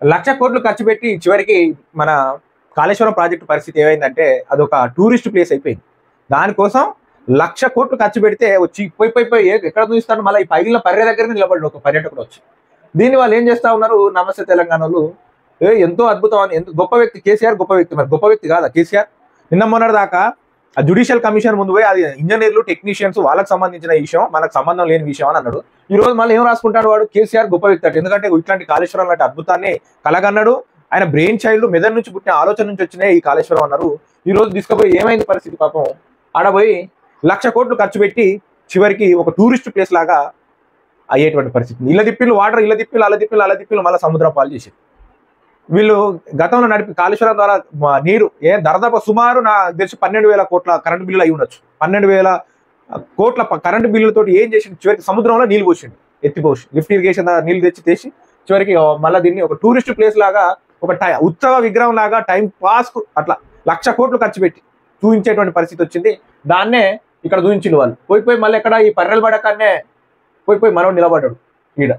లక్ష కోట్లు ఖర్చు పెట్టి చివరికి మన కాళేశ్వరం ప్రాజెక్టు పరిస్థితి ఏమైందంటే అదొక టూరిస్ట్ ప్లేస్ అయిపోయింది. దానికోసం లక్ష కోట్లు ఖర్చు పెడితే వచ్చి పోయి ఎక్కడ చూపిస్తాడు, మళ్ళీ ఈ పైగిలిన పర్రె దగ్గర నిలబడి ఒక పర్యాటకుడు వచ్చి. దీన్ని వాళ్ళు ఏం చేస్తా ఉన్నారు, నమస్తే తెలంగాణలో ఎంతో అద్భుతం అని, ఎంతో గొప్ప వ్యక్తి కేసీఆర్, గొప్ప వ్యక్తి. మరి గొప్ప వ్యక్తి కాదా కేసీఆర్? నిన్న మొన్నటి దాకా ఆ జ్యుడిషియల్ కమిషన్ ముందు పోయి అది ఇంజనీర్లు టెక్నీషియన్స్ వాళ్ళకి సంబంధించిన విషయం, మనకు సంబంధం లేని విషయం అని అన్నాడు. ఈ రోజు మళ్ళీ ఏం రాసుకుంటాడు వాడు, కేసీఆర్ గొప్ప వ్యక్తి అంటే. ఎందుకంటే ఇట్లాంటి కాళేశ్వరం లాంటి అద్భుతాన్ని కలగన్నాడు. ఆయన బ్రెయిన్ చైల్డ్, మెదడు నుంచి పుట్టిన ఆలోచన నుంచి వచ్చినాయి ఈ కాళేశ్వరం అన్నారు. ఈ రోజు తీసుకుపోయి ఏమైంది పరిస్థితి, పాపం ఆడపోయి లక్ష కోట్లు ఖర్చు పెట్టి చివరికి ఒక టూరిస్ట్ ప్లేస్ లాగా అయ్యేటువంటి పరిస్థితి. ఇళ్ళ దిప్పిలు వాటర్, ఇళ్ళ దిప్పిలు, అల దిప్పిలు మళ్ళీ సముద్రం పాలు చేసి వీళ్ళు గతంలో నడిపి కాళేశ్వరం ద్వారా నీరు దాదాపు సుమారు నాకు తెలిసి 12,000 కోట్ల కరెంటు బిల్లులు అయి ఉండొచ్చు. 12,000 కోట్ల కరెంటు బిల్లులతో ఏం చేసిండు, చివరికి సముద్రంలో నీళ్ళు పోసిండు, ఎత్తిపోసి లిఫ్ట్ ఇరిగేషన్ నీళ్ళు తెచ్చి చివరికి మళ్ళీ దీన్ని ఒక టూరిస్ట్ ప్లేస్ లాగా, ఒక ఉత్సవ విగ్రహం లాగా టైం పాస్ అట్లా లక్ష కోట్లు ఖర్చు పెట్టి చూపించేటువంటి పరిస్థితి వచ్చింది. దాన్నే ఇక్కడ చూపించిండు వాళ్ళు. పోయి మళ్ళీ ఎక్కడ ఈ పర్రెల బడకాన్నే పోయి మనోడు నిలబడ్డాడు ఈడ.